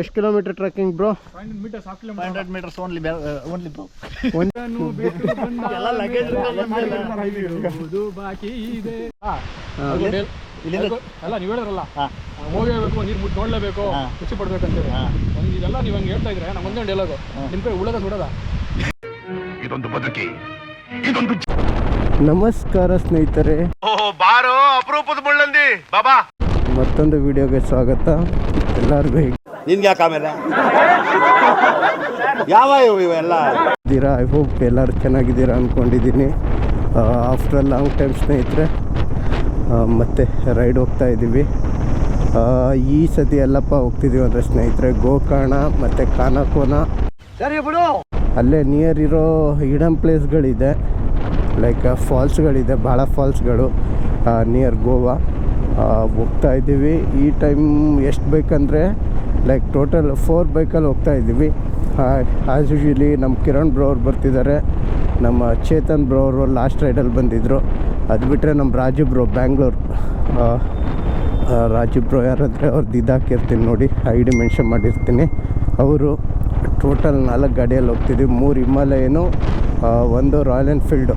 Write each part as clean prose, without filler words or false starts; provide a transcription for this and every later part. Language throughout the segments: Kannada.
ಎಷ್ಟು kilometre trekking bro? 500 meters, half kilometer. 500 meters only bro. ಎಲ್ಲ ಲಗೇಜ್ ಬಾಕಿ ಇದೆ. ಎಲ್ಲ ನೀವು ಹೇಳಿದ್ರಲ್ಲ, ಹೋಗಬೇಕು, ನೀರು ಮುಟ್ಟು ನೋಡ್ಲೇಬೇಕು, ಖುಷಿ ಪಡ್ಬೇಕಂತೇಳಿ. ಇದೆಲ್ಲ ನೀವು ಹಂಗೆ ಹೇಳ್ತಾ ಇದ್ರೆ ನಮ್ಗೆ ಒಂದೇ ಡೈಲಾಗು, ನಿಮ್ಮ ಕೈ ಉಳದ ಸುಡೋದ. ಇದೊಂದು ಬದುಕಿ, ಇದೊಂದು. ನಮಸ್ಕಾರ ಸ್ನೇಹಿತರೆ, ಬಾರೋ ಅಪರೂಪದ ಮುಳ್ಳಂದಿ ಬಾಬಾ. ಮತ್ತೊಂದು ವಿಡಿಯೋಗೆ ಸ್ವಾಗತ. ಎಲ್ಲರಿಗೂ ನಿನ್ಗೆ ಯಾಕೆ ಆಮೇಲೆ ಯಾವ ಇವೆಲ್ಲ ಇದ್ದೀರಾ? ಐ ಹೋಪ್ ಎಲ್ಲರೂ ಚೆನ್ನಾಗಿದ್ದೀರಾ ಅಂದ್ಕೊಂಡಿದ್ದೀನಿ. ಆಫ್ಟರ್ ಲಾಂಗ್ ಟೈಮ್ ಸ್ನೇಹಿತರೆ ಮತ್ತೆ ರೈಡ್ ಹೋಗ್ತಾ ಇದ್ದೀವಿ. ಈ ಸತಿ ಎಲ್ಲಪ್ಪ ಹೋಗ್ತಿದ್ದೀವಿ ಅಂದರೆ ಸ್ನೇಹಿತರೆ ಗೋಕರ್ಣ ಮತ್ತು ಕಾನಕೋನ, ಸರಿ ಬಿಡು. ಅಲ್ಲೇ ನಿಯರ್ ಇರೋ ಹಿಡನ್ ಪ್ಲೇಸ್ಗಳಿದೆ, ಲೈಕ್ ಫಾಲ್ಸ್ಗಳಿದೆ, ಭಾಳ ಫಾಲ್ಸ್ಗಳು ನಿಯರ್ ಗೋವಾ. ಹೋಗ್ತಾ ಇದ್ದೀವಿ. ಈ ಟೈಮ್ ಎಷ್ಟು ಬೇಕಂದರೆ ಲೈಕ್ ಟೋಟಲ್ 4 ಬೈಕಲ್ಲಿ ಹೋಗ್ತಾ ಇದ್ದೀವಿ. ಆ್ಯಸ್ ಯೂಶ್ವಲಿ ನಮ್ಮ ಕಿರಣ್ ಬ್ರೋ ಅವ್ರು ಬರ್ತಿದ್ದಾರೆ, ನಮ್ಮ ಚೇತನ್ ಬ್ರೋ ಅವರು ಲಾಸ್ಟ್ ರೈಡಲ್ಲಿ ಬಂದಿದ್ದರು. ಅದು ಬಿಟ್ಟರೆ ನಮ್ಮ ರಾಜು ಬ್ರೋ ಬ್ಯಾಂಗ್ಳೂರು, ರಾಜು ಬ್ರೋ ಯಾರಂದರೆ ಅವ್ರದ್ದು ಇದಾಕಿರ್ತೀನಿ ನೋಡಿ, ಐ ಡಿ ಮೆನ್ಷನ್ ಮಾಡಿರ್ತೀನಿ. ಅವರು ಟೋಟಲ್ 4 ಗಾಡಿಯಲ್ಲಿ ಹೋಗ್ತಿದ್ದೀವಿ. 3 ಹಿಮಾಲಯನು, ಒಂದು ರಾಯಲ್ ಎನ್ಫೀಲ್ಡು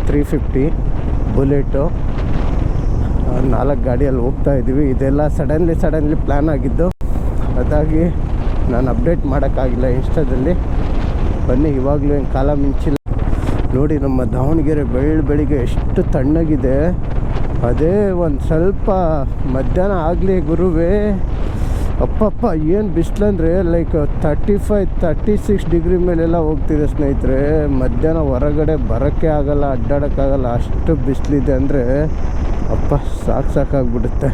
350 ಬುಲೆಟು, 4 ಗಾಡಿಯಲ್ಲಿ ಹೋಗ್ತಾ ಇದ್ದೀವಿ. ಇದೆಲ್ಲ ಸಡನ್ಲಿ ಪ್ಲ್ಯಾನ್ ಆಗಿದ್ದು, ಅದಾಗಿ ನಾನು ಅಪ್ಡೇಟ್ ಮಾಡೋಕ್ಕಾಗಿಲ್ಲ ಇನ್ಸ್ಟಾದಲ್ಲಿ. ಬನ್ನಿ, ಇವಾಗಲೂ ಏನು ಕಾಲ ಮಿಂಚಿಲ್ಲ ನೋಡಿ. ನಮ್ಮ ದಾವಣಗೆರೆ ಬೆಳಿಗ್ಗೆ ಎಷ್ಟು ತಣ್ಣಗಿದೆ. ಅದೇ ಒಂದು ಸ್ವಲ್ಪ ಮಧ್ಯಾಹ್ನ ಆಗಲಿ ಗುರುವೇ, ಅಪ್ಪಪ್ಪ ಏನು ಬಿಸಿಲಂದರೆ ಲೈಕ್ 35-36 ಡಿಗ್ರಿ ಮೇಲೆಲ್ಲ ಹೋಗ್ತಿದೆ ಸ್ನೇಹಿತರೆ. ಮಧ್ಯಾಹ್ನ ಹೊರಗಡೆ ಬರೋಕ್ಕೆ ಆಗಲ್ಲ, ಅಡ್ಡಾಡೋಕ್ಕಾಗಲ್ಲ, ಅಷ್ಟು ಬಿಸಿಲಿದೆ ಅಂದರೆ ಅಪ್ಪ ಸಾಕಾಗ್ಬಿಡುತ್ತೆ.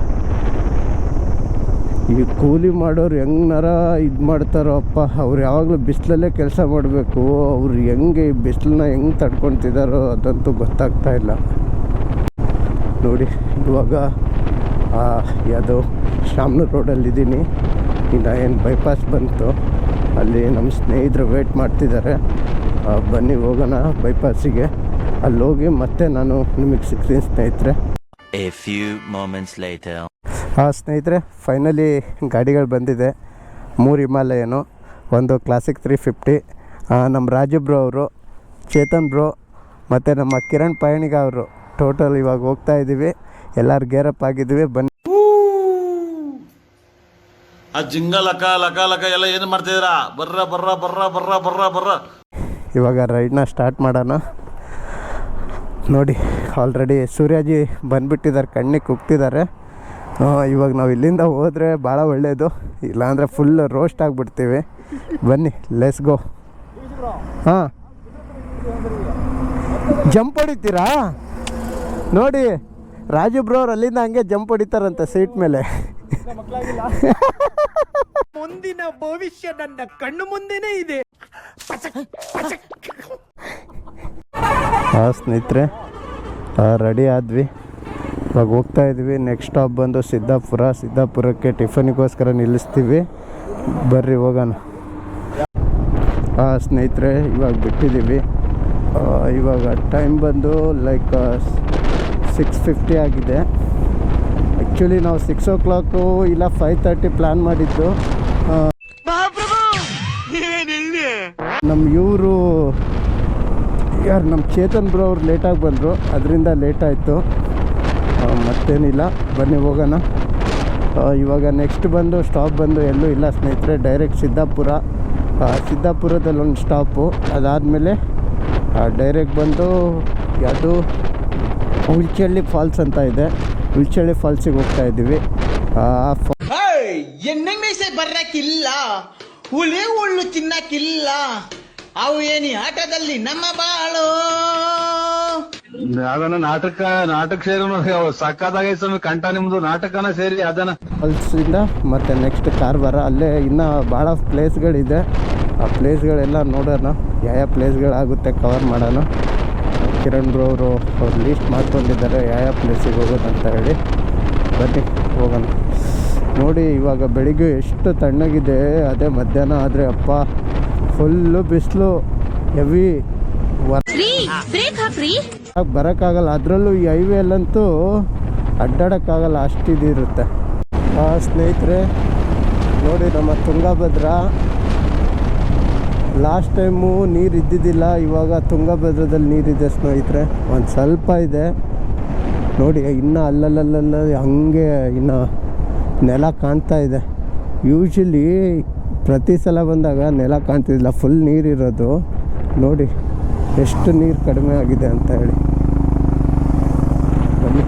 ಈ ಕೂಲಿ ಮಾಡೋರು ಹೆಂಗನಾರ ಇದು ಮಾಡ್ತಾರೋ ಅಪ್ಪ, ಅವ್ರು ಯಾವಾಗಲೂ ಬಿಸಿಲಲ್ಲೇ ಕೆಲಸ ಮಾಡಬೇಕು. ಅವ್ರು ಹೆಂಗೆ ಈ ಬಿಸಿಲನ್ನ ಹೆಂಗೆ ತಡ್ಕೊತಿದ್ದಾರೋ ಅದಂತೂ ಗೊತ್ತಾಗ್ತಾ ಇಲ್ಲ ನೋಡಿ. ಇವಾಗ ಯಾವುದೋ ಶಾಮನೂರು ರೋಡಲ್ಲಿದ್ದೀನಿ. ಇನ್ನು ಏನು ಬೈಪಾಸ್ ಬಂತು, ಅಲ್ಲಿ ನಮ್ಮ ಸ್ನೇಹಿತರು ವೇಟ್ ಮಾಡ್ತಿದ್ದಾರೆ. ಬನ್ನಿ ಹೋಗೋಣ ಬೈಪಾಸಿಗೆ. ಅಲ್ಲಿ ಹೋಗಿ ಮತ್ತೆ ನಾನು ನಿಮಗೆ ಸಿಗ್ತೀನಿ ಸ್ನೇಹಿತರೆ. A few moments later. ಸ್ನೇಹಿತರೆ ಫೈನಲಿ ಗಾಡಿಗಳು ಬಂದಿದೆ. 3 ಹಿಮಾಲಯನು, ಒಂದು ಕ್ಲಾಸಿಕ್ 350. ನಮ್ಮ ರಾಜು ಬ್ರೋ ಅವರು, ಚೇತನ್ ಬ್ರೋ ಮತ್ತು ನಮ್ಮ ಕಿರಣ್ ಪಯಣಿಗ ಅವರು ಟೋಟಲ್ ಇವಾಗ ಹೋಗ್ತಾ ಇದ್ದೀವಿ. ಎಲ್ಲರೂ ಗೇರಪ್ ಆಗಿದ್ದೀವಿ. ಬನ್ನಿ. ಆ ಜಿಂಗ ಲಕ ಲಕ ಲಕ ಎಲ್ಲ ಏನು ಮಾಡ್ತಿದ್ದೀರಾ? ಬರ್ರ. ಇವಾಗ ರೈಡ್ನ ಸ್ಟಾರ್ಟ್ ಮಾಡೋಣ ನೋಡಿ. ಆಲ್ರೆಡಿ ಸೂರ್ಯಾಜಿ ಬಂದುಬಿಟ್ಟಿದ್ದಾರೆ, ಕಣ್ಣಿಗೆ ಕುಗ್ತಿದ್ದಾರೆ. ಇವಾಗ ನಾವು ಇಲ್ಲಿಂದ ಹೋದರೆ ಭಾಳ ಒಳ್ಳೆಯದು, ಇಲ್ಲಾಂದರೆ ಫುಲ್ ರೋಸ್ಟ್ ಆಗಿಬಿಡ್ತೀವಿ. ಬನ್ನಿ, ಲೆಟ್ಸ್ ಗೋ. ಜಂಪ್ ಹೊಡಿತೀರಾ ನೋಡಿ. ರಾಜು ಬ್ರೋ ಅವ್ರು ಅಲ್ಲಿಂದ ಹಂಗೆ ಜಂಪ್ ಹೊಡಿತಾರಂತೆ ಸೀಟ್ ಮೇಲೆ. ಮುಂದಿನ ಭವಿಷ್ಯ ನನ್ನ ಕಣ್ಣು ಮುಂದೆನೇ ಇದೆ. ಸ್ನೇಹಿತರೆ ರೆಡಿ ಆದ್ವಿ, ಇವಾಗ ಹೋಗ್ತಾ ಇದ್ವಿ. ನೆಕ್ಸ್ಟ್ ಸ್ಟಾಪ್ ಬಂದು ಸಿದ್ದಾಪುರಕ್ಕೆ ಟಿಫನಿಗೋಸ್ಕರ ನಿಲ್ಲಿಸ್ತೀವಿ. ಬರ್ರಿ ಹೋಗೋಣ. ಸ್ನೇಹಿತರೆ ಇವಾಗ ಬಿಟ್ಟಿದ್ದೀವಿ. ಇವಾಗ ಟೈಮ್ ಬಂದು ಲೈಕ್ 6:50 ಆಗಿದೆ. ಆ್ಯಕ್ಚುಲಿ ನಾವು 6 o'clock ಇಲ್ಲ 5:30 ಪ್ಲ್ಯಾನ್ ಮಾಡಿದ್ದು. ನಮ್ಮ ಇವರು ಯಾರು ನಮ್ಮ ಚೇತನ್ ಬ್ರೋ ಅವ್ರು ಲೇಟಾಗಿ ಬಂದರು, ಅದರಿಂದ ಲೇಟ್ ಆಯಿತು. ಮತ್ತೇನಿಲ್ಲ, ಬನ್ನಿ ಹೋಗೋಣ. ಇವಾಗ ನೆಕ್ಸ್ಟ್ ಬಂದು ಸ್ಟಾಪ್ ಬಂದು ಎಲ್ಲೂ ಇಲ್ಲ ಸ್ನೇಹಿತರೆ, ಡೈರೆಕ್ಟ್ ಸಿದ್ದಾಪುರದಲ್ಲಿ ಒಂದು ಸ್ಟಾಪು. ಅದಾದಮೇಲೆ ಡೈರೆಕ್ಟ್ ಬಂದು ಯಾವುದು ಉಳ್ಚಳ್ಳಿ ಫಾಲ್ಸ್ ಅಂತ ಇದೆ, ಉಳ್ಚಳ್ಳಿ ಫಾಲ್ಸಿಗೆ ಹೋಗ್ತಾ ಇದ್ದೀವಿ. ಎಣ್ಣೆ ಮೀಸೆ ಬರ್ರಕ್ಕಿಲ್ಲ, ಹುಳಿ ಹುಳ್ಳು ತಿನ್ನಕ್ಕಿಲ್ಲ, ಅವು ಏನಿ ಆಟದಲ್ಲಿ ನಮ್ಮ ಬಾಳು. ಅದನ್ನ ನಾಟಕ ಸೇರಿ ಸಕ್ಕತ್ತಾಗೈ ಸ್ವಾಮಿ, ಕಂಠ ನಿಮ್ದು ನಾಟಕನ ಸೇರಿ ಅದನ್ನ ಫಾಲ್ಸಿಂದ ಮತ್ತೆ ನೆಕ್ಸ್ಟ್ ಕಾರವಾರ. ಅಲ್ಲೇ ಇನ್ನೂ ಭಾಳ ಪ್ಲೇಸ್ಗಳಿದೆ, ಆ ಪ್ಲೇಸ್ಗಳೆಲ್ಲ ನೋಡೋಣ, ಯಾವ ಪ್ಲೇಸ್ಗಳಾಗುತ್ತೆ ಕವರ್ ಮಾಡೋಣ. ಕಿರಣ್ ಬ್ರೋ ಅವರು ಲೀಸ್ಟ್ ಮಾಡ್ಕೊಂಡಿದ್ದಾರೆ ಯಾವ ಪ್ಲೇಸಿಗೆ ಹೋಗೋದಂತ ಹೇಳಿ. ಬನ್ನಿ ಹೋಗೋಣ ನೋಡಿ. ಇವಾಗ ಬೆಳಿಗ್ಗೆ ಎಷ್ಟು ತಣ್ಣಗಿದೆ, ಅದೇ ಮಧ್ಯಾಹ್ನ ಆದರೆ ಅಪ್ಪ ಫುಲ್ಲು ಬಿಸಿಲು, ಹೆವಿ ಬರೋಕ್ಕಾಗಲ್ಲ. ಅದರಲ್ಲೂ ಈ ಹೈವೇಲಂತೂ ಅಡ್ಡಾಡೋಕ್ಕಾಗಲ್ಲ, ಅಷ್ಟಿದಿರುತ್ತೆ. ಸ್ನೇಹಿತರೆ ನೋಡಿ ನಮ್ಮ ತುಂಗಭದ್ರಾ ಲಾಸ್ಟ್ ಟೈಮು ನೀರು ಇದ್ದಿದ್ದಿಲ್ಲ, ಇವಾಗ ತುಂಗಭದ್ರದಲ್ಲಿ ನೀರಿದೆ ಸ್ನೇಹಿತರೆ. ಒಂದು ಸ್ವಲ್ಪ ಇದೆ ನೋಡಿ, ಇನ್ನೂ ಅಲ್ಲಲ್ಲಲ್ಲ ಹಾಗೆ ಇನ್ನು ನೆಲ ಕಾಣ್ತಾ ಇದೆ. ಯೂಶ್ವಲಿ ಪ್ರತಿ ಸಲ ಬಂದಾಗ ನೆಲ ಕಾಣ್ತಿದ್ದಿಲ್ಲ, ಫುಲ್ ನೀರಿರೋದು. ನೋಡಿ ಎಷ್ಟು ನೀರು ಕಡಿಮೆ ಆಗಿದೆ ಅಂತ ಹೇಳಿ. ಬನ್ನಿ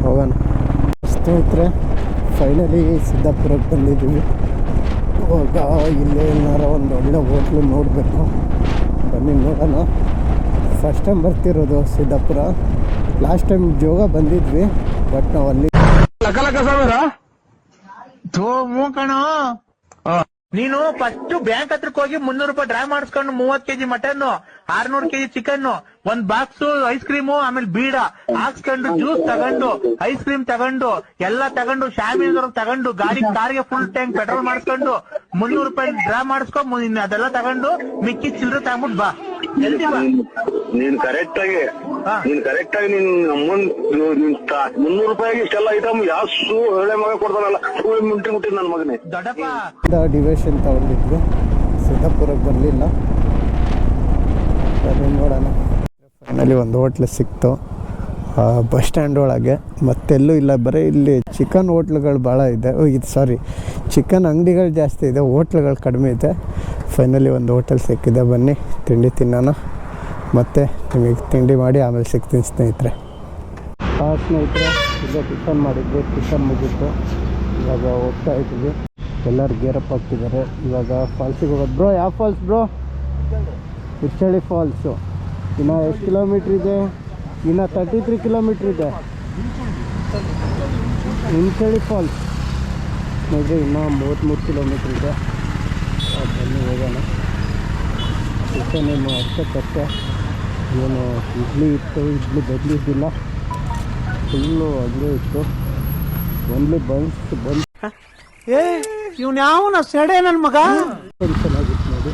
ಹೋಗೋಣ ಸ್ನೇಹಿತರೆ. ಫೈನಲಿ ಸಿದ್ದಾಪುರಕ್ಕೆ ಬಂದಿದ್ದೀವಿ. ಇವಾಗ ಇಲ್ಲೇ ಏನಾರ ಒಂದು ಒಳ್ಳೆ ಹೋಟ್ಲು ನೋಡಬೇಕು. ಬನ್ನಿ ನೋಡೋಣ. ಫಸ್ಟ್ ಟೈಮ್ ಬರ್ತಿರೋದು ಸಿದ್ದಾಪುರ. ಲಾಸ್ಟ್ ಟೈಮ್ ಜೋಗ ಬಂದಿದ್ವಿ, ಬಟ್ ನಾವು ಅಲ್ಲಿ ಕಣೋ. ನೀನು ಫಸ್ಟ್ ಬ್ಯಾಂಕ್ ಹತ್ರಕ್ಕೆ ಹೋಗಿ 300 ರೂಪಾಯಿ ಡ್ರಾ ಮಾಡಿಸ್ಕೊಂಡು 30 ಕೆಜಿ ಮಟನ್, 600 ಕೆಜಿ ಚಿಕನ್, ಒಂದ್ ಬಾಕ್ಸ್ ಐಸ್ ಕ್ರೀಮು, ಆಮೇಲೆ ಬೀಡ ಹಾಕ್ಸ್ಕೊಂಡು ಜ್ಯೂಸ್ ತಗೊಂಡು ಐಸ್ ಕ್ರೀಮ್ ತಗೊಂಡು ಎಲ್ಲ ತಗೊಂಡು ಶಾಮಿಯಾನದವ್ರಿಗೆ ತಗೊಂಡು ಕಾರ್ಗೆ ಫುಲ್ ಟ್ಯಾಂಕ್ ಪೆಟ್ರೋಲ್ ಮಾಡಿಸ್ಕೊಂಡು 300 ರೂಪಾಯಿ ಡ್ರಾ ಮಾಡಿಸ್ಕೊ. ಅದೆಲ್ಲ ತಗೊಂಡು ಮಿಕ್ಕಿ ಚಿಲ್ಲರೆ ತಗೊಂಡ್ಬಿಟ್ ಬಾ, ಜಲ್ದಿ ಬಾ. ನೀನ್ ಕರೆಕ್ಟ್ ಆಗಿ ನೀನ್ 300 ರೂಪಾಯಿಗೆ ಇಷ್ಟೆಲ್ಲ ಐಟಮ್ ಯಾವ ಒಳ್ಳೆ ಮಗ ಕೊಡ್ತಾನಲ್ಲ, ಮುಟ್ಟಿ ನನ್ನ ಮಗನೇ ದೊಡ್ಡಪ್ಪ. ಡಿವೇಶನ್ ತಗೊಂಡಿದ್ವಿ, ಸಿದ್ದಾಪುರಕ್ಕೆ ಬರಲಿಲ್ಲ. ಬನ್ನಿ ನೋಡೋಣ. ಫೈನಲಿ ಒಂದು ಹೋಟ್ಲು ಸಿಕ್ತು ಬಸ್ ಸ್ಟ್ಯಾಂಡ್ ಒಳಗೆ. ಮತ್ತೆಲ್ಲೂ ಇಲ್ಲ, ಬರೀ ಇಲ್ಲಿ ಚಿಕನ್ ಹೋಟ್ಲುಗಳು ಭಾಳ ಇದೆ. ಇದು ಸಾರಿ, ಚಿಕನ್ ಅಂಗಡಿಗಳು ಜಾಸ್ತಿ ಇದೆ, ಹೋಟ್ಲುಗಳು ಕಡಿಮೆ ಇದೆ. ಫೈನಲಿ ಒಂದು ಹೋಟೆಲ್ ಸಿಕ್ಕಿದೆ. ಬನ್ನಿ ತಿಂಡಿ ತಿನ್ನೋಣ, ಮತ್ತು ನಿಮಗೆ ತಿಂಡಿ ಮಾಡಿ ಆಮೇಲೆ ಸಿಗ್ತೀನಿ ಸ್ನೇಹಿತರೆ. ಸ್ನೇಹಿತರೆ ಈಗ ಟಿಫನ್ ಮಾಡಿದ್ವಿ, ಟಿಫನ್ ಮುಗಿತ್ತು. ಇವಾಗ ಹೋಗ್ತಾ ಇದ್ದೀವಿ. ಎಲ್ಲರೂ ಗೇರಪ್ ಆಗ್ತಿದ್ದಾರೆ. ಇವಾಗ ಫಾಲ್ಸಿಗೆ ಹೋಗೋದು. ಬ್ರೋ ಯಾವ ಫಾಲ್ಸ್ ಬ್ರೋ? ಹುಚ್ಚಳ್ಳಿ ಫಾಲ್ಸು. ಇನ್ನು ಎಷ್ಟು ಕಿಲೋಮೀಟ್ರ್ ಇದೆ? ಇನ್ನು 33 ಕಿಲೋಮೀಟ್ರ್ ಇದೆ ಹುಚ್ಚಳ್ಳಿ ಫಾಲ್ಸ್. ನೋಡಿರಿ ಇನ್ನೂ 33 ಕಿಲೋಮೀಟ್ರ್ ಇದೆ. ಬನ್ನಿ ಹೋಗೋಣ. ಟಿಫನೇನು ಅಷ್ಟಕ್ಕಷ್ಟೇ. ಏನು ಇಡ್ಲಿ ಇತ್ತು, ಇಡ್ಲಿ ಬದಲಿದ್ದಿಲ್ಲ, ಫುಲ್ಲು ಹಂಗೆ ಇತ್ತು. ಒನ್ಲಿ ಬಂದು ಇವ್ನು ಯಾವ ಸೆಡೆ ನನ್ನ ಮಗ. ಚೆನ್ನಾಗಿತ್ತು ನೋಡಿ,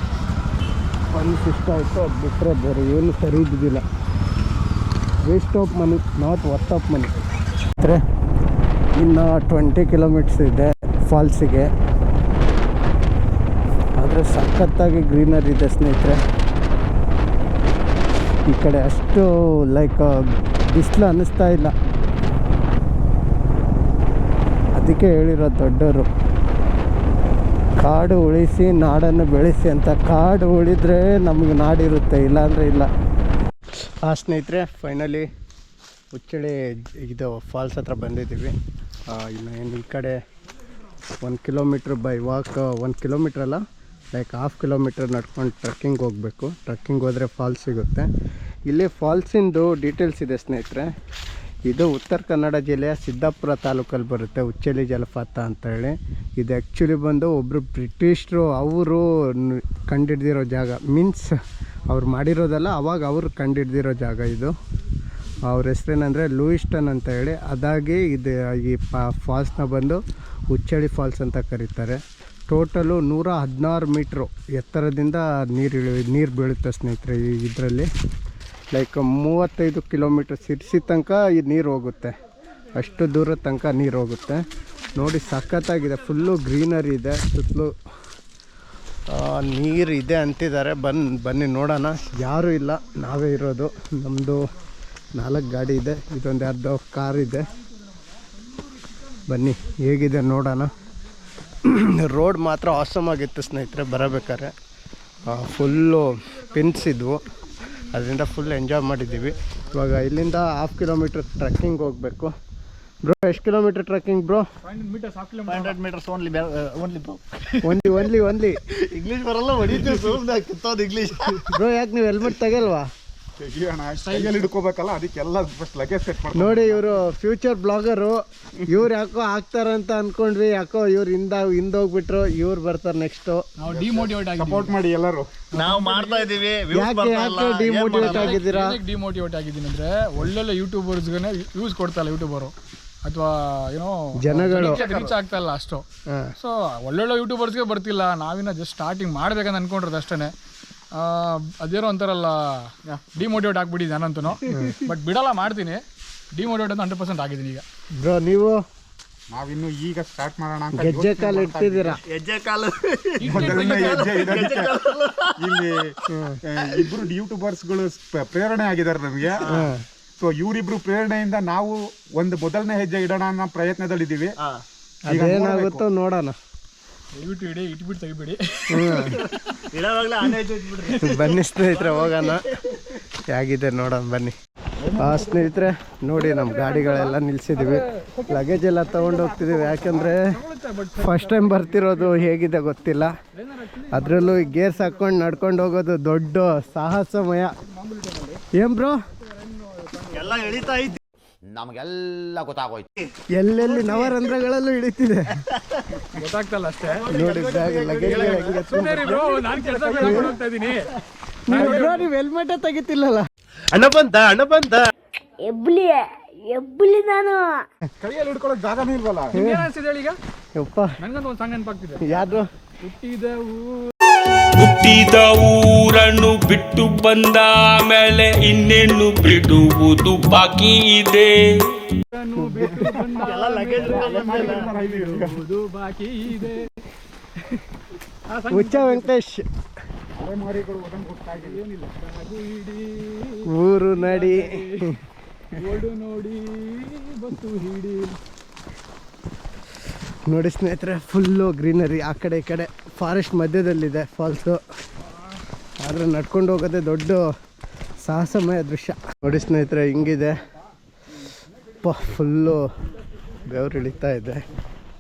ಬನ್ಸ್ ಇಷ್ಟ ಆಯಿತು. ಅದು ಬಿಟ್ಟರೆ ಬೇರೆ ಏನು ಸರಿ ಇದ್ದಿದ್ದಿಲ್ಲ. Waste of money, not worth of money. ಅಂದರೆ ಇನ್ನು 20 ಕಿಲೋಮೀಟ್ರ್ಸ್ ಇದೆ ಫಾಲ್ಸಿಗೆ. ಆದರೆ ಸಖತ್ತಾಗಿ ಗ್ರೀನರಿ ಇದೆ ಸ್ನೇಹಿತರೆ. ಈ ಕಡೆ ಅಷ್ಟು ಲೈಕ್ ಬಿಸಿಲು ಅನ್ನಿಸ್ತಾ ಇಲ್ಲ. ಅದಕ್ಕೆ ಹೇಳಿರೋದು ದೊಡ್ಡವರು, ಕಾಡು ಉಳಿಸಿ ನಾಡನ್ನು ಬೆಳೆಸಿ ಅಂತ. ಕಾಡು ಉಳಿದ್ರೆ ನಮಗೆ ನಾಡಿರುತ್ತೆ, ಇಲ್ಲಾಂದರೆ ಇಲ್ಲ. ಸ್ನೇಹಿತರೆ ಫೈನಲಿ ಹುಚ್ಚಳ್ಳಿ ಇದು ಫಾಲ್ಸ್ ಹತ್ರ ಬಂದಿದ್ದೀವಿ. ಇನ್ನು ಏನು ಈ ಕಡೆ 1 ಕಿಲೋಮೀಟ್ರ್ ಬೈ ವಾಕ್, 1 ಕಿಲೋಮೀಟ್ರ್ ಅಲ್ಲ, ಲೈಕ್ 1/2 ಕಿಲೋಮೀಟ್ರ್ ನಡ್ಕೊಂಡು ಟ್ರಕ್ಕಿಂಗ್ ಹೋಗಬೇಕು. ಟ್ರಕ್ಕಿಂಗ್ ಹೋದರೆ ಫಾಲ್ಸ್ ಸಿಗುತ್ತೆ. ಇಲ್ಲಿ ಫಾಲ್ಸಿಂದು ಡೀಟೇಲ್ಸ್ ಇದೆ ಸ್ನೇಹಿತರೆ. ಇದು ಉತ್ತರ ಕನ್ನಡ ಜಿಲ್ಲೆಯ ಸಿದ್ದಾಪುರ ತಾಲೂಕಲ್ಲಿ ಬರುತ್ತೆ, ಹುಚ್ಚಳ್ಳಿ ಜಲಪಾತ ಅಂತೇಳಿ. ಇದು ಆ್ಯಕ್ಚುಲಿ ಬಂದು ಒಬ್ಬರು ಬ್ರಿಟಿಷರು ಅವರು ಕಂಡಿಡ್ದಿರೋ ಜಾಗ. ಮೀನ್ಸ್ ಅವ್ರು ಮಾಡಿರೋದಲ್ಲ, ಅವಾಗ ಅವರು ಕಂಡಿಡ್ದಿರೋ ಜಾಗ ಇದು. ಅವ್ರ ಹೆಸ್ರೇನೆಂದರೆ ಲೂಯಿಸ್ಟನ್ ಅಂತ ಹೇಳಿ. ಅದಾಗಿ ಇದು ಈ ಫಾಲ್ಸ್ನ ಬಂದು ಹುಚ್ಚಳ್ಳಿ ಫಾಲ್ಸ್ ಅಂತ ಕರೀತಾರೆ. ಟೋಟಲು 116 ಮೀಟ್ರು ಎತ್ತರದಿಂದ ನೀರು ಬೀಳುತ್ತೆ ಸ್ನೇಹಿತರೆ. ಇದರಲ್ಲಿ ಲೈಕ್ 35 ಕಿಲೋಮೀಟ್ರ್ ಸಿರ್ಸಿ ತನಕ ಈ ನೀರು ಹೋಗುತ್ತೆ. ಅಷ್ಟು ದೂರದ ತನಕ ನೀರು ಹೋಗುತ್ತೆ. ನೋಡಿ ಸಖತ್ತಾಗಿದೆ, ಫುಲ್ಲು ಗ್ರೀನರಿ ಇದೆ, ಸುತ್ತಲೂ ನೀರು ಇದೆ ಅಂತಿದ್ದಾರೆ. ಬನ್ನಿ ನೋಡೋಣ. ಯಾರೂ ಇಲ್ಲ, ನಾವೇ ಇರೋದು. ನಮ್ಮದು 4 ಗಾಡಿ ಇದೆ, ಇದೊಂದು ಯಾರ್ದೋ ಕಾರ್ ಇದೆ. ಬನ್ನಿ ಹೇಗಿದೆ ನೋಡೋಣ. ರೋಡ್ ಮಾತ್ರ ಆಸಮ್ ಆಗಿತ್ತು ಸ್ನೇಹಿತರೆ. ಬರಬೇಕಾದ್ರೆ ಫುಲ್ಲು ಪಿನ್ಸ್ ಇದ್ವು, ಅದರಿಂದ ಫುಲ್ ಎಂಜಾಯ್ ಮಾಡಿದ್ದೀವಿ. ಇವಾಗ ಇಲ್ಲಿಂದ 1/2 ಕಿಲೋಮೀಟ್ರ್ ಟ್ರೆಕ್ಕಿಂಗ್ ಹೋಗಬೇಕು. ಬ್ರೋ ಎಷ್ಟು kilometre trekking bro? 500 meters only bro. Only English ಬರಲ್ಲ, ಹೊಡಿತೀವಿ ಸುಮ್ಮನೆ ಕಿತ್ತೋದು ಇಂಗ್ಲೀಷ್. ಬ್ರೋ ಯಾಕೆ ನೀವು ಹೆಲ್ಮೆಟ್ ತೆಗಲ್ವಾ? ಹಿಡ್ಕೋಬೇಕಲ್ಲ, ಅದಕ್ಕೆಲ್ಲ ಫಸ್ಟ್ ಲಗೇಜ್ ಸೆಟ್ ಮಾಡಿ. ನೋಡಿ ಇವರು ಫ್ಯೂಚರ್ ಬ್ಲಾಗರು. ಇವ್ರು ಯಾಕೋ ಆಗ್ತಾರಂತ ಅನ್ಕೊಂಡ್ವಿ, ಯಾಕೋ ಇವ್ರು ಹಿಂದೋಗ್ಬಿಟ್ರು. ಇವ್ರು ಬರ್ತಾರೆ ನೆಕ್ಸ್ಟು. ನಾವು ಡಿಮೋಟಿವೇಟ್ ಆಗಿ ಸಪೋರ್ಟ್ ಮಾಡಿ ಎಲ್ಲರೂ. ನಾವು ಮಾಡ್ತಾ ಇದೀವಿ. ಯಾಕೆ ಡಿಮೋಟಿವೇಟ್ ಆಗಿದ್ದೀರಾ? ಡಿಮೋಟಿವೇಟ್ ಆಗಿದ್ದೀನಿ ಅಂದ್ರೆ ಒಳ್ಳೊಳ್ಳೆ ಯೂಟ್ಯೂಬರ್ಸ್ಗೆ ಯೂಸ್ ಕೊಡ್ತಾ ಇಲ್ಲ ಯೂಟ್ಯೂಬರು, ಅಥವಾ ಏನೋ ಜನಗಳು ರೀಚ್ ಆಗ್ತಾ ಇಲ್ಲ ಅಷ್ಟು. ಸೊ ಒಳ್ಳೊಳ್ಳೆ ಯೂಟ್ಯೂಬರ್ಸ್ಗೆ ಬರ್ತಿಲ್ಲ. ನಾವಿನ್ನ ಜಸ್ಟ್ ಸ್ಟಾರ್ಟಿಂಗ್ ಮಾಡ್ಬೇಕಂತ ಅನ್ಕೊಂಡಿರೋದು ಅಷ್ಟೇ. ಅದೇನೋ ಅಂತಾರಲ್ಲ, ಡಿಮೋಟಿವೇಟ್ ಆಗ್ಬಿಟ್ಟಿದ್ದೆ ನಾನಂತೂ. ಬಟ್ ಬಿಡಲ್ಲ, ಮಾಡ್ತೀನಿ. ಡಿಮೋಟಿವೇಟ್ ಅಂತ 100% ಆಗಿದ್ದೀನಿ ಈಗ. ಬ್ರೋ ನೀವು ನಾವಿನ್ನು ಈಗ ಸ್ಟಾರ್ಟ್ ಮಾಡೋಣ ಅಂತ ಗೆಜ್ಜೆ ಕಾಲು ಇಡ್ತಿದ್ದೀರಾ? ಮೊದಲನೇ ಹೆಜ್ಜೆ ಇಡೋದಕ್ಕೆ ಇಲ್ಲಿ ಇಬ್ರು ಯೂಟ್ಯೂಬರ್ಸ್ಗಳು ಪ್ರೇರಣೆ ಆಗಿದ್ದಾರೆ ನಮಗೆ. ಸೊ ಇವರಿಬ್ರು ಪ್ರೇರಣೆಯಿಂದ ನಾವು ಒಂದು ಮೊದಲನೇ ಹೆಜ್ಜೆ ಇಡೋಣ ಅನ್ನೋ ಪ್ರಯತ್ನದಲ್ಲಿದ್ದೀವಿ. ಅದೇನಾಗುತ್ತೋ ನೋಡೋಣ. ದಯವಿಟ್ಟು ಇಡಿ, ಇಟ್ಬಿಟ್ಟು ತೆಗಿಬೇಡಿ. ಬನ್ನಿ ಸ್ನೇಹಿತರೆ, ಹೋಗೋಣ. ಹೇಗಿದೆ ನೋಡೋಣ ಬನ್ನಿ. ಸ್ನೇಹಿತರೆ ನೋಡಿ, ನಮ್ಮ ಗಾಡಿಗಳೆಲ್ಲ ನಿಲ್ಸಿದ್ದೀವಿ, ಲಗೇಜ್ ಎಲ್ಲ ತೊಗೊಂಡು ಹೋಗ್ತಿದ್ದೀವಿ. ಯಾಕಂದರೆ ಫಸ್ಟ್ ಟೈಮ್ ಬರ್ತಿರೋದು, ಹೇಗಿದೆ ಗೊತ್ತಿಲ್ಲ. ಅದರಲ್ಲೂ ಗೇರ್ಸ್ ಹಾಕ್ಕೊಂಡು ನಡ್ಕೊಂಡು ಹೋಗೋದು ದೊಡ್ಡ ಸಾಹಸಮಯ. ಏನ್ ಬ್ರೋ, ಎಲ್ಲ ಎಳಿತಾ ಇತ್ತು, ನಮಗೆಲ್ಲ ಗೊತ್ತಾಗೋಯ್ತು. ಎಲ್ಲೆಲ್ಲಿ ನವರಂಧ್ರಗಳಲ್ಲೂ ಇಳಿತಿದೆ ಗೊತ್ತಾಗ್ತಲ್ಲ ಅಷ್ಟೇ. ನೋಡಿ ಲಗೇಜ್ ನಾನು ಕೆಲಸ ಹೋಗ್ತಾ ಇದ್ದೀನಿ. ನೀವು ಹೆಲ್ಮೆಟೇ ತೆಗಿತಿಲ್ಲಲ್ಲ. ಅಣ್ಣ ಬಂದ ಎಬ್ಬಲಿ ನಾನು ಕೈಯಲ್ಲಿ ಹಿಡ್ಕೊಳ್ಳೋ ಜಾಗನೇ ಇಲ್ವಲ್ಲ. ನಿಮ್ಗೆ ಅನ್ಸಿದೆ ಹೇಳಿ? ಈಗ ಯಪ್ಪ, ನನಗಂತ ಒಂದು ಸಾಂಗ್ ನೆನಪಾಗ್ತಿದೆ. ಯಾರು? ಹುಟ್ಟಿದ ಊರನ್ನು ಬಿಟ್ಟು ಬಂದ ಮೇಲೆ ಇನ್ನೇನು ಬಿಡುವುದು ಬಾಕಿ ಇದೆ. ಬಾಕಿ ಇದೆ. ಹುಚ್ಚ ವೆಂಕಟೇಶ್. ಊರು ನಡಿ, ಓಡು ನೋಡಿ, ಬಸ್ಸು ಹಿಡಿ. ನೋಡಿ ಸ್ನೇಹಿತರೆ, ಫುಲ್ಲು ಗ್ರೀನರಿ. ಆ ಕಡೆ ಈ ಕಡೆ ಫಾರೆಸ್ಟ್ ಮಧ್ಯದಲ್ಲಿದೆ ಫಾಲ್ಸು. ಆದರೆ ನಡ್ಕೊಂಡು ಹೋಗೋದೇ ದೊಡ್ಡ ಸಾಹಸಮಯ ದೃಶ್ಯ. ನೋಡಿ ಸ್ನೇಹಿತರೆ, ಹಿಂಗಿದೆ. ಫುಲ್ಲು ಬೆವರು ಇಳಿತಾ ಇದೆ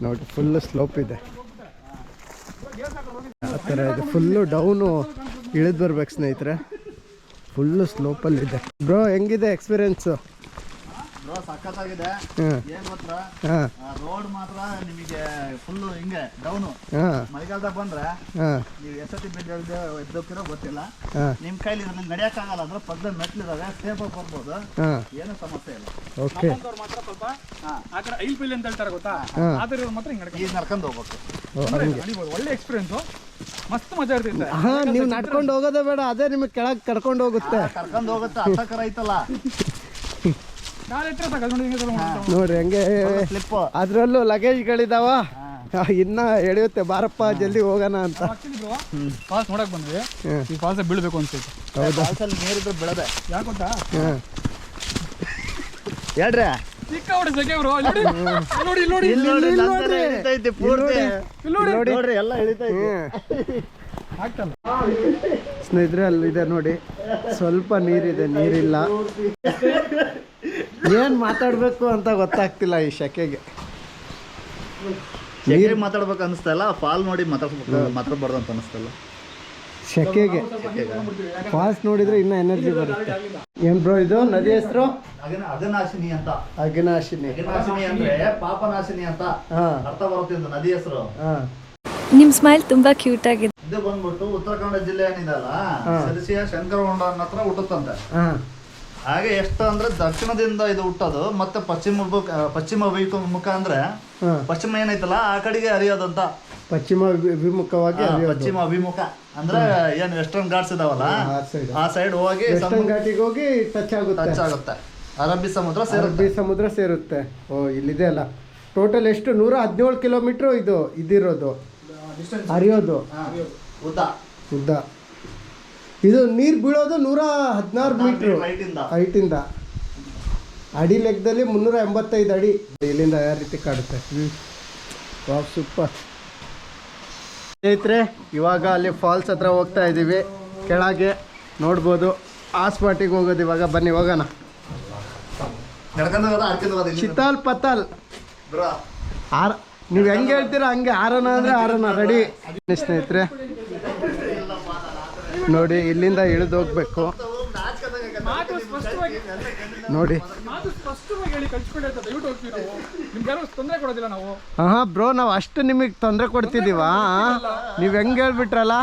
ನೋಡಿ. ಫುಲ್ಲು ಸ್ಲೋಪ್ ಇದೆ, ಆ ಥರ ಇದೆ. ಫುಲ್ಲು ಡೌನು ಇಳಿದು ಬರ್ಬೇಕು ಸ್ನೇಹಿತರೆ. ಫುಲ್ಲು ಸ್ಲೋಪಲ್ಲಿದೆ. ಬ್ರೋ, ಹೆಂಗಿದೆ ಎಕ್ಸ್ಪೀರಿಯೆನ್ಸು? ಸಖತ್ತಾಗಿದೆ. ಏನ್ ಗೊತ್ತಾ, ರೋಡ್ ಮಾತ್ರ ನಿಮಗೆ ಫುಲ್ ಹಿಂಗೆ ಡೌನು. ಮಳೆಗಾಲದಾಗ ಬಂದ್ರೆ ನೀವು ಎಷ್ಟೊತ್ತಿ ಎದ್ದೋಕಿರೋ ಗೊತ್ತಿಲ್ಲ. ನಿಮ್ ಕೈಲಿ ನಡೆಯಕ್ ಆಗಲ್ಲ ಅಂದ್ರೆ ಪಕ್ಕದಲ್ಲಿ ಮೆಟ್ಲಿದಾವೆ, ಸೇಫ್ ಆಗಿ ಬರ್ಬೋದು, ಏನು ಸಮಸ್ಯೆ ಇಲ್ಲ. ಓಕೆ, ಮಾತ್ರ ಸ್ವಲ್ಪ ಆ ಕಡೆ ಐಲ್ ಪಿಲ್ ಅಂತ ಹೇಳ್ತಾರೆ ಗೊತ್ತಾ, ಆ ಥರ ಮಾತ್ರ ಹಿಂಗೆ ನಡ್ಕೊಂಡು ಹೋಗ್ಬೇಕು. ಒಳ್ಳೆ ಎಕ್ಸ್ಪೀರಿಯನ್ಸು, ಮಸ್ತ್ ಮಜಾ ಇರ್ತೈತೆ. ನೀವು ನಡ್ಕೊಂಡು ಹೋಗೋದೇ ಬೇಡ, ಅದೇ ನಿಮಗೆ ಕೆಳಗೆ ಕರ್ಕೊಂಡು ಹೋಗುತ್ತೆ. ಕರ್ಕೊಂಡು ಹೋಗುತ್ತೆ, ಹತ್ತಕರ ಐತಲ್ಲ. ನೋಡ್ರಿ ಹೆಂಗೆ, ಅದ್ರಲ್ಲೂ ಲಗೇಜ್ಗಳಿದಾವ. ಇನ್ನ ಎಳೆಯುತ್ತೆ, ಬಾರಪ್ಪ ಜಲ್ದಿ ಹೋಗೋಣ ಅಂತ. ಫಾಲ್ಸ್ ನೋಡಕ್ ಬಂದ್ವಿ, ಈ ಫಾಲ್ಸ್ ಬೀಳ್ಬೇಕು ಅನ್ಸುತ್ತೆ. ಫಾಲ್ಸಲ್ಲಿ ನೀರಿದ್ರೆ ಬೀಳದೆ. ಯಾಕೆ ಗೊತ್ತಾ, ಹೇಳ್ರಿ ಚಿಕ್ಕ ಹೊಡೆ ಸೆಕೆ ಬ್ರೋ. ನೋಡಿ ನೋಡಿ ಎಲ್ಲ ಇಳಿತೈತೆ. ಸ್ನೇಹಿತರೆ, ಅಲ್ಲಿದೆ ನೋಡಿ, ಸ್ವಲ್ಪ ನೀರಿದೆ, ನೀರಿಲ್ಲ. ಏನ್ ಮಾತಾಡ್ಬೇಕು ಅಂತ ಗೊತ್ತಾಗ್ತಿಲ್ಲ ಈ ಶೆಕೆಗೆ. ನೀರು ಮಾತಾಡ್ಬೇಕು ಅನಿಸ್ತಲ್ಲ, ಫಾಲ್ ನೋಡಿ ಮಾತಾಡ್ಬಾರ್ದು ಅಂತ ಅನಿಸ್ತಲ್ಲ. ಶೆಕೆಗೆ ಫಾಲ್ಸ್ ನೋಡಿದ್ರೆ ಇನ್ನ ಎನರ್ಜಿ ಬರುತ್ತೆ. ಏನ್ ಬ್ರೋ ಇದು ನದಿ ಹೆಸರು? ಅಘನಾಶಿನಿ ಅಂತ. ಅಘನಾಶಿನಿ. ಅಘನಾಶಿನಿ ಅಂದ್ರೆ ಪಾಪನಾಶಿನಿ ಅಂತ ಅರ್ಥ ಬರುತ್ತೆ ಇದು ನದಿ ಹೆಸರು. ನಿಮ್ ಸ್ಮೈಲ್ ತುಂಬಾ ಕ್ಯೂಟ್ ಆಗಿದೆ. ಇದು ಬಂದ್ಬಿಟ್ಟು ಉತ್ತರ ಕನ್ನಡ ಜಿಲ್ಲೆ ಏನಿದಲ್ಲ, ಸರಸಿಯ ಶಂಕರಹೊಂಡ ಅನ್ನೋ ಹತ್ರ ಹುಟ್ಟುತ್ತಂತೆ. ಹಾಗೆ ಎಷ್ಟು ಅಂದ್ರೆ ದಕ್ಷಿಣದಿಂದ ಇದು ಹುಟ್ಟೋದು, ಮತ್ತೆ ಪಶ್ಚಿಮ ಅಭಿಮುಖ ಅಂದ್ರೆ ಪಶ್ಚಿಮ ಏನೈತಲ್ಲ ಆ ಕಡೆಗೆ ಹರಿಯೋದಂತ. ಪಶ್ಚಿಮ ವಿಮುಖವಾಗಿ. ಪಶ್ಚಿಮ ಅಭಿಮುಖ ಅಂದ್ರೆ ಏನ್ ವೆಸ್ಟರ್ನ್ ಘಾಟ್ಸ್ ಇದಾವಲ್ಲ, ಆ ಸೈಡ್ ಹೋಗಿ ಘಾಟಿಗೆ ಹೋಗಿ ಟಚ್ ಆಗುತ್ತೆ. ಅರಬ್ಬಿ ಸಮುದ್ರ ಸೇರುತ್ತೆ. ಓ, ಇಲ್ಲಿದೆ ಅಲ್ಲ. ಟೋಟಲ್ ಎಷ್ಟು? 117 ಕಿಲೋಮೀಟ್ರು ಇದಿರೋದು, ಹರಿಯೋದು ಉದ್ದ. ಇದು ನೀರು ಬೀಳೋದು 116 ಮೀಟ್ರು ಹೈಟಿಂದ. ಅಡಿ ಲೆಕ್ಕದಲ್ಲಿ 385 ಅಡಿ. ಇಲ್ಲಿಂದ ಯಾವ ರೀತಿ ಕಾಡುತ್ತೆ. Wow, super. ಸ್ನೇಹಿತರೆ, ಇವಾಗ ಅಲ್ಲಿ ಫಾಲ್ಸ್ ಹತ್ರ ಹೋಗ್ತಾ ಇದ್ದೀವಿ. ಕೆಳಗೆ ನೋಡ್ಬೋದು. ಆ ಸ್ಪಾಟಿಗೆ ಹೋಗೋದು ಇವಾಗ. ಬನ್ನಿ ಹೋಗೋಣ. ಚಿತಾಲ್ ಪತಾಲ್. ನೀವು ಹೆಂಗೆ ಹೇಳ್ತೀರಾ ಹಂಗೆ ಆರೋಣ ಅಂದರೆ ಆರೋಣ. ರೆಡಿ ಸ್ನೇಹಿತರೆ, ನೋಡಿ ಇಲ್ಲಿಂದ ಇಳಿದು ಹೋಗ್ಬೇಕು ನೋಡಿ. ಹಾಂ ಬ್ರೋ, ನಾವು ಅಷ್ಟು ನಿಮಗೆ ತೊಂದರೆ ಕೊಡ್ತಿದ್ದೀವಾ? ನೀವು ಹೆಂಗೆ ಹೇಳ್ಬಿಟ್ರಲ್ಲ,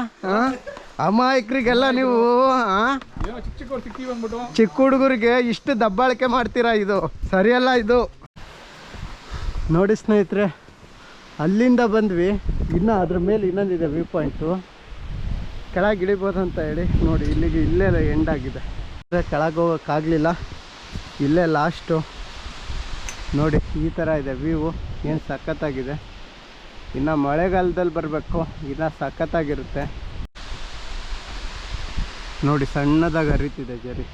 ಅಮಾಯಕರಿಗೆಲ್ಲ ನೀವು ಚಿಕ್ಕ ಹುಡುಗರಿಗೆ ಇಷ್ಟು ದಬ್ಬಾಳಿಕೆ ಮಾಡ್ತೀರಾ? ಇದು ಸರಿಯಲ್ಲ ಇದು. ನೋಡಿ ಸ್ನೇಹಿತರೆ, ಅಲ್ಲಿಂದ ಬಂದ್ವಿ. ಇನ್ನು ಅದ್ರ ಮೇಲೆ ಇನ್ನೊಂದಿದೆ ವ್ಯೂ ಪಾಯಿಂಟು. ಕೆಳಗೆ ಇಳಿಬೋದು ಅಂತ ಹೇಳಿ ನೋಡಿ, ಇಲ್ಲೇ ಎಂಡ್ ಆಗಿದೆ. ಕೆಳಗೆ ಹೋಗೋಕ್ಕಾಗಲಿಲ್ಲ, ಇಲ್ಲೇ ಲಾಸ್ಟು. ನೋಡಿ ಈ ಥರ ಇದೆ ವ್ಯೂ. ಏನು ಸಖತ್ತಾಗಿದೆ. ಇನ್ನು ಮಳೆಗಾಲದಲ್ಲಿ ಬರಬೇಕು, ಇನ್ನೂ ಸಖತ್ತಾಗಿರುತ್ತೆ ನೋಡಿ. ಸಣ್ಣದಾಗಿ ಹರಿತಿದೆ ಜರಿ,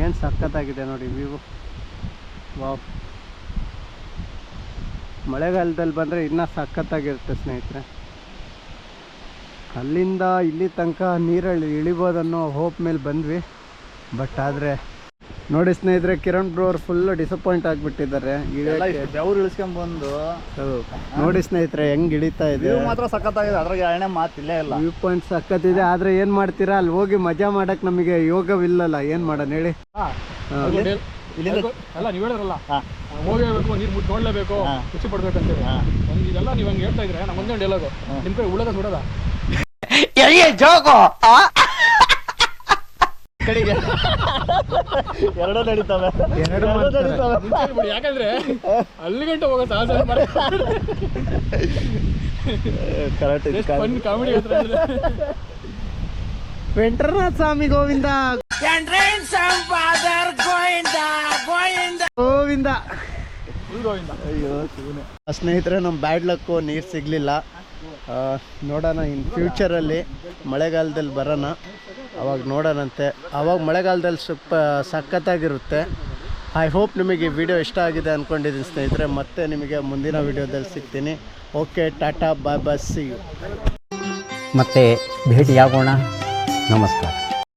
ಏನು ಸಖತ್ತಾಗಿದೆ ನೋಡಿ ವ್ಯೂ. ವಾವ್, ಮಳೆಗಾಲದಲ್ಲಿ ಬಂದರೆ ಇನ್ನೂ ಸಖತ್ತಾಗಿರುತ್ತೆ ಸ್ನೇಹಿತರೆ. ಅಲ್ಲಿಂದ ಇಲ್ಲಿ ತನಕ ನೀರಲ್ಲಿ ಇಳಿಬೋದನ್ನೋ ಹೋಪ್ ಮೇಲೆ ಬಂದ್ವಿ. ಬಟ್ ಆದರೆ ನೋಡಿ ಸ್ನೇಹಿತರೆ, ಕಿರಣ್ ಬ್ರೋ ಅವ್ರು ಫುಲ್ಲು ಡಿಸಪಾಯಿಂಟ್ ಆಗಿಬಿಟ್ಟಿದ್ದಾರೆ. ಬೆವರು ಇಳಿಸ್ಕೊಂಡ್ಬಂದು ನೋಡಿ ಸ್ನೇಹಿತರೆ ಹೆಂಗೆ ಇಳಿತಾ ಇದೆ. ಮಾತ್ರ ಸಖತ್ತಾಗಿದೆ, ಅದ್ರಾಗ ಎರಡನೇ ಮಾತಿಲ್ಲೇ ಇಲ್ಲ. ವ್ಯೂ ಪಾಯಿಂಟ್ ಸಖತ್ತಿದೆ. ಆದರೆ ಏನು ಮಾಡ್ತೀರಾ, ಅಲ್ಲಿ ಹೋಗಿ ಮಜಾ ಮಾಡೋಕ್ಕೆ ನಮಗೆ ಯೋಗವಿಲ್ಲಲ್ಲ. ಏನು ಮಾಡೋಣ ಹೇಳಿ. ಅಲ್ಲ ನೀವು ಹೇಳಿದ್ರಲ್ಲ ಹೋಗಬೇಕು, ನೀರು ಮುಟ್ಟು ನೋಡಲೇಬೇಕು, ಖುಷಿ ಪಡ್ಬೇಕಂತೇಳಿ. ಒಂದು ಇದೆಲ್ಲ ನೀವು ಹಂಗೆ ಹೇಳ್ತಾ ಇದ್ರೆ ನಮ್ಮ ಒಂದೇ ಡೈಲಾಗು, ನಿಮ್ಮ ಕೈ ಉಳ್ಳದ ಸುಡೋದ ಕಡೆಗೆ ಎರಡೂ ನಡೀತವೆ. ಯಾಕಂದ್ರೆ ಅಲ್ಲಿ ಗಂಟೆ ಹೋಗೋ ಸಾಹಸ ಕಾಮಿಡಿ. ವೆಂಕಟನಾಥ ಸ್ವಾಮಿ ಗೋವಿಂದ ಗೋವಿಂದ. ಅಯ್ಯೋ ಸ್ನೇಹಿತರೆ, ನಮ್ಮ ಬ್ಯಾಡ್ ಲಕ್ಕು ನೀರು ಸಿಗಲಿಲ್ಲ. ನೋಡೋಣ ಇನ್ ಫ್ಯೂಚರಲ್ಲಿ ಮಳೆಗಾಲದಲ್ಲಿ ಬರೋಣ, ಅವಾಗ ನೋಡೋಣಂತೆ. ಅವಾಗ ಮಳೆಗಾಲದಲ್ಲಿ ಸ್ವಲ್ಪ ಸಖತ್ತಾಗಿರುತ್ತೆ. ಐ ಹೋಪ್ ನಿಮಗೆ ಈ ವಿಡಿಯೋ ಇಷ್ಟ ಆಗಿದೆ ಅಂದ್ಕೊಂಡಿದ್ದೀನಿ ಸ್ನೇಹಿತರೆ. ಮತ್ತೆ ನಿಮಗೆ ಮುಂದಿನ ವಿಡಿಯೋದಲ್ಲಿ ಸಿಗ್ತೀನಿ. ಓಕೆ, ಟಾಟಾ, ಬಾಯ್ ಬಾಯ್, ಸಿ ಯು. ಮತ್ತೆ ಭೇಟಿಯಾಗೋಣ. ನಮಸ್ಕಾರ.